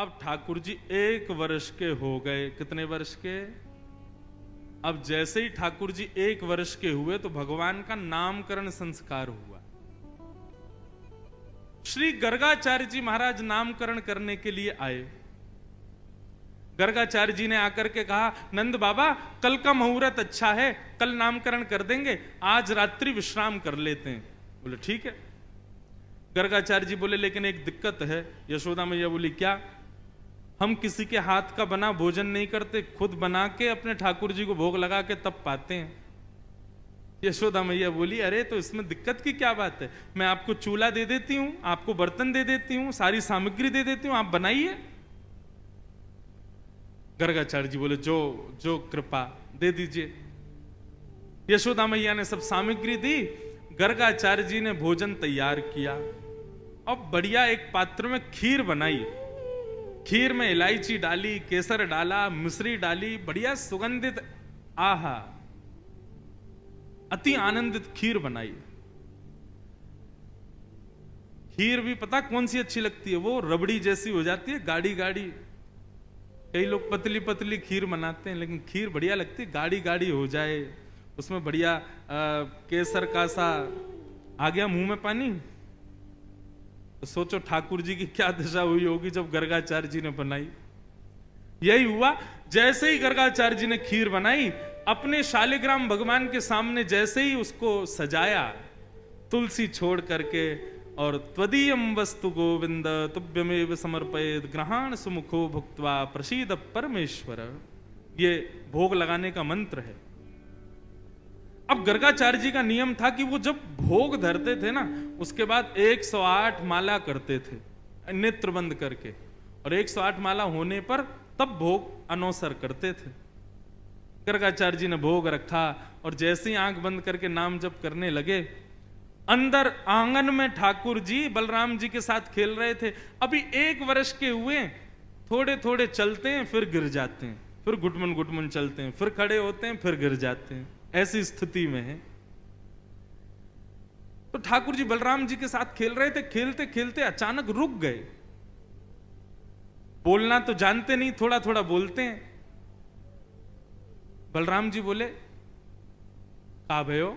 अब ठाकुर जी 1 वर्ष के हो गए। कितने वर्ष के? अब जैसे ही ठाकुर जी 1 वर्ष के हुए तो भगवान का नामकरण संस्कार हुआ। श्री गर्गाचार्य जी महाराज नामकरण करने के लिए आए। गर्गाचार्य जी ने आकर के कहा, नंद बाबा कल का मुहूर्त अच्छा है, कल नामकरण कर देंगे, आज रात्रि विश्राम कर लेते हैं। बोले ठीक है। गर्गाचार्य जी बोले लेकिन एक दिक्कत है। यशोदा मैया बोली क्या? हम किसी के हाथ का बना भोजन नहीं करते, खुद बना के अपने ठाकुर जी को भोग लगा के तब पाते हैं। यशोदा मैया बोली अरे तो इसमें दिक्कत की क्या बात है, मैं आपको चूल्हा दे देती हूं, आपको बर्तन दे देती हूं, सारी सामग्री दे देती हूं, आप बनाइए। गर्गाचार्य जी बोले जो जो कृपा, दे दीजिए। यशोदा मैया ने सब सामग्री दी, गर्गाचार्य जी ने भोजन तैयार किया। अब बढ़िया एक पात्र में खीर बनाई। खीर में इलायची डाली, केसर डाला, मिश्री डाली, बढ़िया सुगंधित, आहा अति आनंदित खीर बनाई। खीर भी पता कौन सी अच्छी लगती है? वो रबड़ी जैसी हो जाती है, गाढ़ी गाढ़ी। कई लोग पतली पतली खीर बनाते हैं, लेकिन खीर बढ़िया लगती है, गाढ़ी गाढ़ी हो जाए, उसमें बढ़िया केसर का सा। आ गया मुंह में पानी। तो सोचो ठाकुर जी की क्या दशा हुई होगी जब गर्गाचार्य जी ने बनाई। यही हुआ, जैसे ही गर्गाचार्य जी ने खीर बनाई, अपने शालिग्राम भगवान के सामने जैसे ही उसको सजाया, तुलसी छोड़ करके, और त्वदीयम वस्तु गोविंद तुभ्यमेव समर्पयेत् ग्रहाण सुमुखो भुक्त्वा प्रसीद परमेश्वर, ये भोग लगाने का मंत्र है। अब गर्गाचार्य जी का नियम था कि वो जब भोग धरते थे ना, उसके बाद 108 माला करते थे नेत्र बंद करके, और 108 माला होने पर तब भोग अनौसर करते थे। गर्गाचार्य जी ने भोग रखा और जैसे ही आंख बंद करके नाम जप करने लगे, अंदर आंगन में ठाकुर जी बलराम जी के साथ खेल रहे थे। अभी 1 वर्ष के हुए, थोड़े थोड़े चलते हैं फिर गिर जाते हैं, फिर घुटमुन घुटमुन चलते हैं, फिर खड़े होते हैं, फिर गिर जाते हैं, ऐसी स्थिति में है। तो ठाकुर जी बलराम जी के साथ खेल रहे थे, खेलते खेलते अचानक रुक गए। बोलना तो जानते नहीं, थोड़ा थोड़ा बोलते हैं। बलराम जी बोले का भयो?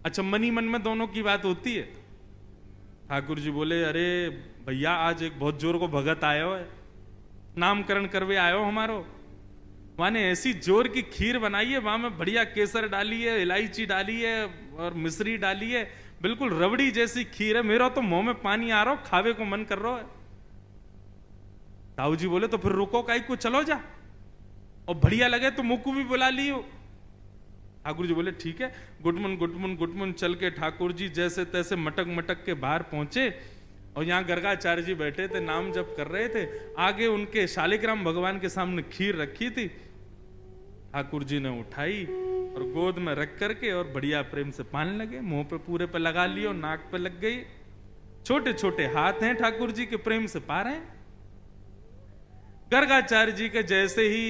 अच्छा, मन ही मन में दोनों की बात होती है। ठाकुर जी बोले अरे भैया आज एक बहुत जोर को भगत आयो है, नामकरण करवे आयो हमारो। माने ऐसी जोर की खीर बनाई है, वहां में बढ़िया केसर डाली है, इलायची डाली है और मिश्री डाली है, बिल्कुल रबड़ी जैसी खीर है। मेरा तो मुंह में पानी आ रहा हो, खावे को मन कर रहा है। ताऊ जी बोले तो फिर रुको काई को, चलो जा, और बढ़िया लगे तो मुक्कू भी बुला लियो। ठाकुर जी बोले ठीक है। गुटमुन गुटमुन गुटमुन चल के ठाकुर जी जैसे तैसे मटक मटक के बाहर पहुंचे, और यहां गर्गाचार्य जी बैठे थे, नाम जप कर रहे थे। आगे उनके शालिग्राम भगवान के सामने खीर रखी थी। ठाकुर जी ने उठाई और गोद में रख करके और बढ़िया प्रेम से पाने लगे। मुंह पे पूरे पे लगा लियो, नाक पे लग गई। छोटे छोटे हाथ हैं ठाकुर जी के, प्रेम से पा रहे हैं। गर्गाचार्य जी के जैसे ही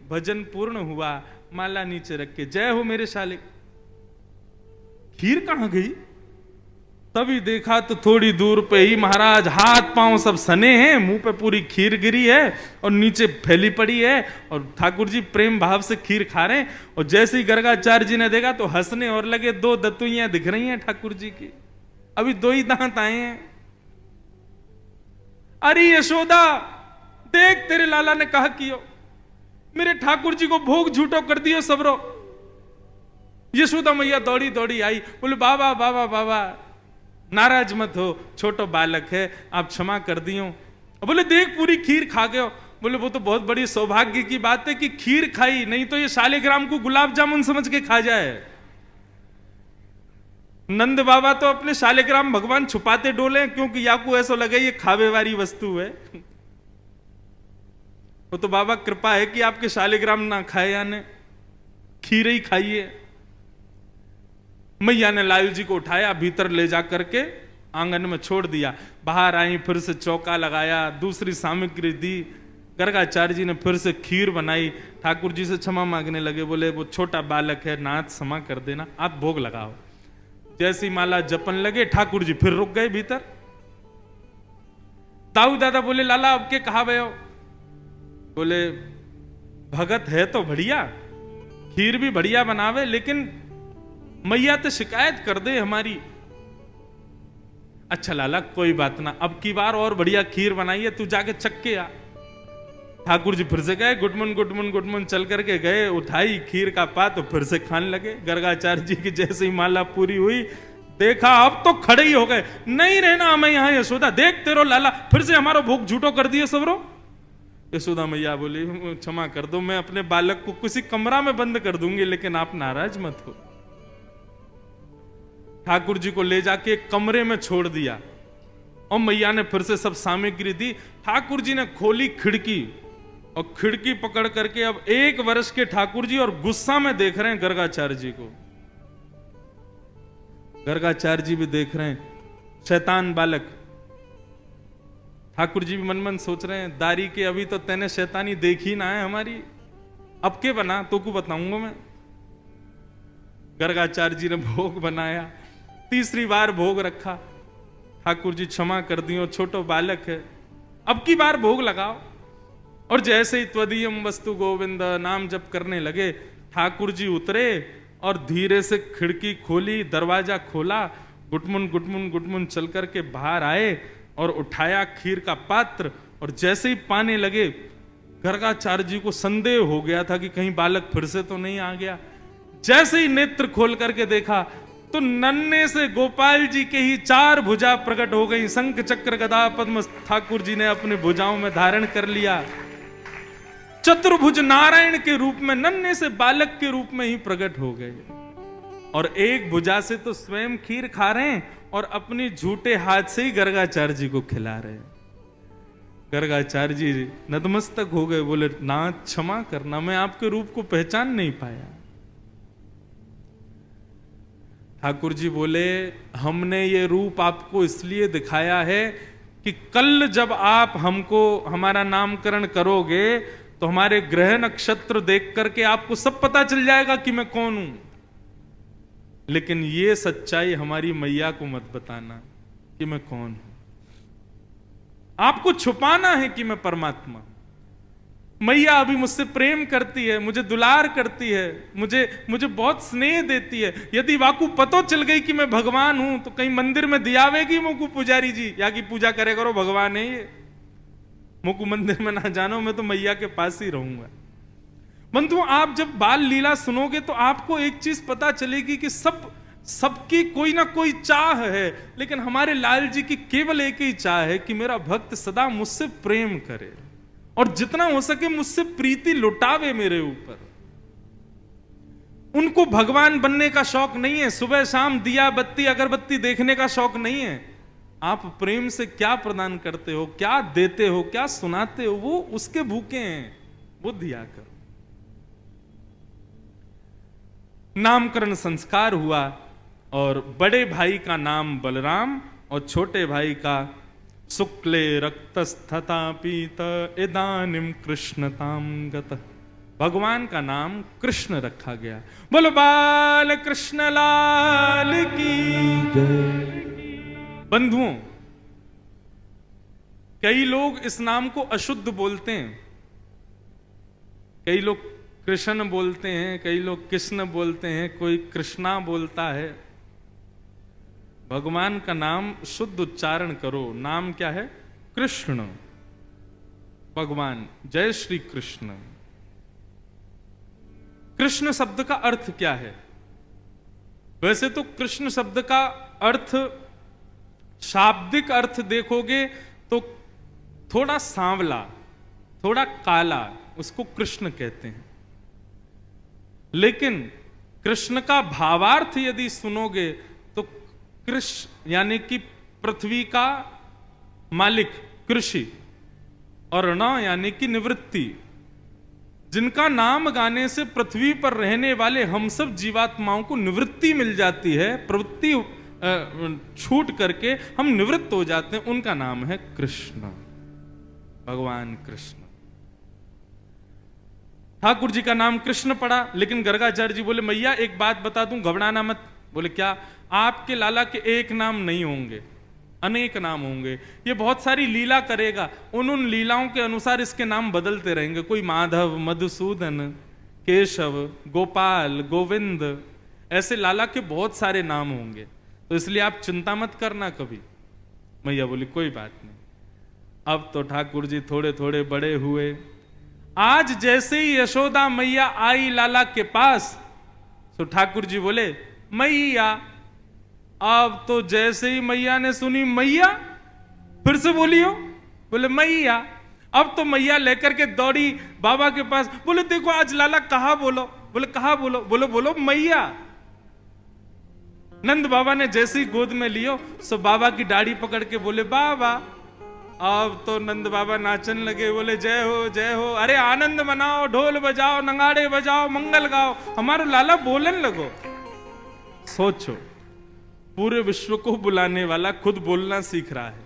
भजन पूर्ण हुआ, माला नीचे रख के जय हो मेरे शालिक। खीर कहां गई? तभी देखा तो थोड़ी दूर पे ही महाराज हाथ पांव सब सने हैं, मुंह पे पूरी खीर गिरी है और नीचे फैली पड़ी है, और ठाकुर जी प्रेम भाव से खीर खा रहे हैं। और जैसे ही गर्गाचार्य जी ने देखा तो हंसने और लगे। 2 दतुइयां दिख रही हैं ठाकुर जी की, अभी 2 ही दांत आए हैं। अरे यशोदा देख, तेरे लाला ने कहा कियो, मेरे ठाकुर जी को भोग झूठो कर दियो सबरो। यशोदा मैया दौड़ी दौड़ी आई, बोले बाबा बाबा बाबा नाराज मत हो, छोटो बालक है, आप क्षमा कर दियो। बोले देख पूरी खीर खा गए हो। बोले वो तो बहुत बड़ी सौभाग्य की बात है कि खीर खाई, नहीं तो ये शालिग्राम को गुलाब जामुन समझ के खा जाए। नंद बाबा तो अपने शालिग्राम भगवान छुपाते डोले, क्योंकि याकू ऐसा लगे ये खावे वाली वस्तु है। वो तो बाबा कृपा है कि आपके शालिग्राम ना खाए, यानी खीर ही खाइए। मैया ने लाल जी को उठाया, भीतर ले जा करके आंगन में छोड़ दिया। बाहर आई, फिर से चौका लगाया, दूसरी सामग्री दी। गर्गाचार्य जी ने फिर से खीर बनाई। ठाकुर जी से क्षमा मांगने लगे, बोले वो छोटा बालक है, नाथ क्षमा कर देना, आप भोग लगाओ। जैसी माला जपन लगे, ठाकुर जी फिर रुक गए भीतर। ताऊ दादा बोले लाला अब के कहा भयो? बोले भगत है तो बढ़िया, खीर भी बढ़िया बनावे, लेकिन मैया तो शिकायत कर दे हमारी। अच्छा लाला कोई बात ना, अब की बार और बढ़िया खीर बनाई है, तू जाके चख के आ। ठाकुर जी फिर से गए, गुडमुन गुडमुन गुडमुन चल करके गए, उठाई खीर का पात तो फिर से खाने लगे। गर्गाचार्य जी की जैसे ही माला पूरी हुई, देखा अब तो खड़े ही हो गए, नहीं रहना हमें यहाँ यशोदा, देख तेरो लाला फिर से हमारा भूख झूठो कर दिए सबरो। यशोदा मैया बोली क्षमा कर दो, मैं अपने बालक को किसी कमरा में बंद कर दूंगी, लेकिन आप नाराज मत हो। ठाकुर जी को ले जाके एक कमरे में छोड़ दिया और मैया ने फिर से सब सामग्री दी। ठाकुर जी ने खोली खिड़की और खिड़की पकड़ करके अब 1 वर्ष के ठाकुर जी और गुस्सा में देख रहे हैं गर्गाचार्य जी को। गर्गाचार्य जी भी देख रहे हैं, शैतान बालक। ठाकुर जी भी मन मन सोच रहे हैं, दारी के अभी तो तेने शैतानी देखी ना है हमारी, अब के बना तो को बताऊंगा मैं। गर्गाचार्य जी ने भोग बनाया, तीसरी बार भोग रखा। ठाकुर जी क्षमा कर दियो, छोटो बालक है, अब की बार भोग लगाओ। और जैसे ही त्वदीयम वस्तु गोविंद नाम जप करने लगे, ठाकुर जी उतरे और धीरे से खिड़की खोली, दरवाजा खोला, गुटमुन गुटमुन गुटमुन चल करके बाहर आए और उठाया खीर का पात्र। और जैसे ही पाने लगे, गर्गाचार्य जी को संदेह हो गया था कि कहीं बालक फिर से तो नहीं आ गया। जैसे ही नेत्र खोल करके देखा तो नन्हे से गोपाल जी के ही 4 भुजा प्रकट हो गई। शंख चक्र गदा पद्म ठाकुर जी ने अपने भुजाओं में धारण कर लिया। चतुर्भुज नारायण के रूप में नन्हे से बालक के रूप में ही प्रकट हो गए। और एक भुजा से तो स्वयं खीर खा रहे हैं और अपनी झूठे हाथ से ही गर्गाचार्य जी को खिला रहे हैं। गर्गाचार्य जी नतमस्तक हो गए, बोले नाथ क्षमा करना, मैं आपके रूप को पहचान नहीं पाया। ठाकुर जी बोले हमने ये रूप आपको इसलिए दिखाया है कि कल जब आप हमको हमारा नामकरण करोगे तो हमारे ग्रह नक्षत्र देख करके आपको सब पता चल जाएगा कि मैं कौन हूं। लेकिन ये सच्चाई हमारी मैया को मत बताना कि मैं कौन हूं। आपको छुपाना है कि मैं परमात्मा। मैया अभी मुझसे प्रेम करती है, मुझे दुलार करती है, मुझे बहुत स्नेह देती है। यदि वाकू पतो चल गई कि मैं भगवान हूं तो कहीं मंदिर में दियावेगी मुकु पुजारी जी, या की पूजा करे करो, भगवान है ये, मुकु मंदिर में ना जानो, मैं तो मैया के पास ही रहूंगा। बंधु आप जब बाल लीला सुनोगे तो आपको एक चीज पता चलेगी कि सबकी कोई ना कोई चाह है, लेकिन हमारे लाल जी की केवल एक ही चाह है कि मेरा भक्त सदा मुझसे प्रेम करे और जितना हो सके मुझसे प्रीति लुटावे मेरे ऊपर। उनको भगवान बनने का शौक नहीं है, सुबह शाम दिया बत्ती अगरबत्ती देखने का शौक नहीं है। आप प्रेम से क्या प्रदान करते हो, क्या देते हो, क्या सुनाते हो, वो उसके भूखे हैं, वो दिया करो। नामकरण संस्कार हुआ और बड़े भाई का नाम बलराम और छोटे भाई का शुक्ले रक्तस्थता पीत इदानिम कृष्णताम गत। भगवान का नाम कृष्ण रखा गया। बोलो बाल कृष्ण लाल की जय। बंधुओं, कई लोग इस नाम को अशुद्ध बोलते हैं, कई लोग कृष्ण बोलते हैं, कई लोग कृष्ण बोलते हैं, कोई कृष्णा बोलता है। भगवान का नाम शुद्ध उच्चारण करो। नाम क्या है? कृष्ण। भगवान, जय श्री कृष्ण। कृष्ण शब्द का अर्थ क्या है? वैसे तो कृष्ण शब्द का अर्थ, शाब्दिक अर्थ देखोगे तो थोड़ा सांवला, थोड़ा काला, उसको कृष्ण कहते हैं। लेकिन कृष्ण का भावार्थ यदि सुनोगे तो कृष्ण यानी कि पृथ्वी का मालिक, कृषि, और ण यानी कि निवृत्ति। जिनका नाम गाने से पृथ्वी पर रहने वाले हम सब जीवात्माओं को निवृत्ति मिल जाती है, प्रवृत्ति छूट करके हम निवृत्त हो जाते हैं, उनका नाम है कृष्ण, भगवान कृष्ण। ठाकुर जी का नाम कृष्ण पड़ा, लेकिन गर्गाचार्य जी बोले मैया एक बात बता दूं, घबराना मत। बोले क्या? आपके लाला के एक नाम नहीं होंगे, अनेक नाम होंगे। ये बहुत सारी लीला करेगा, उन लीलाओं के अनुसार इसके नाम बदलते रहेंगे। कोई माधव, मधुसूदन, केशव, गोपाल, गोविंद, ऐसे लाला के बहुत सारे नाम होंगे। तो इसलिए आप चिंता मत करना कभी। मैया बोली कोई बात नहीं। अब तो ठाकुर जी थोड़े थोड़े बड़े हुए। आज जैसे ही यशोदा मैया आई लाला के पास, तो ठाकुर जी बोले मैया। अब तो जैसे ही मैया ने सुनी मैया, फिर से बोलियो, बोले मैया। अब तो मैया लेकर के दौड़ी बाबा के पास, बोले देखो आज लाला कहा बोलो। बोले कहा बोलो? बोलो बोलो मैया। नंद बाबा ने जैसे ही गोद में लियो, सो बाबा की दाढ़ी पकड़ के बोले बाबा। अब तो नंद बाबा नाचन लगे, बोले जय हो जय हो, अरे आनंद मनाओ, ढोल बजाओ, नगाड़े बजाओ, मंगल गाओ, हमारा लाला बोलन लगो। सोचो, पूरे विश्व को बुलाने वाला खुद बोलना सीख रहा है,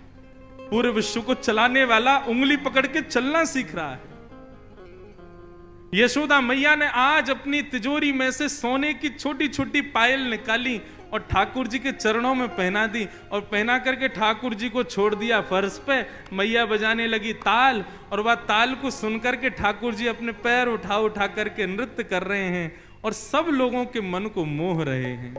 पूरे विश्व को चलाने वाला उंगली पकड़ के चलना सीख रहा है। यशोदा मैया ने आज अपनी तिजोरी में से सोने की छोटी छोटी पायल निकाली और ठाकुर जी के चरणों में पहना दी, और पहना करके ठाकुर जी को छोड़ दिया फर्श पे। मैया बजाने लगी ताल, और वह ताल को सुनकर के ठाकुर जी अपने पैर उठा उठा करके नृत्य कर रहे हैं और सब लोगों के मन को मोह रहे हैं।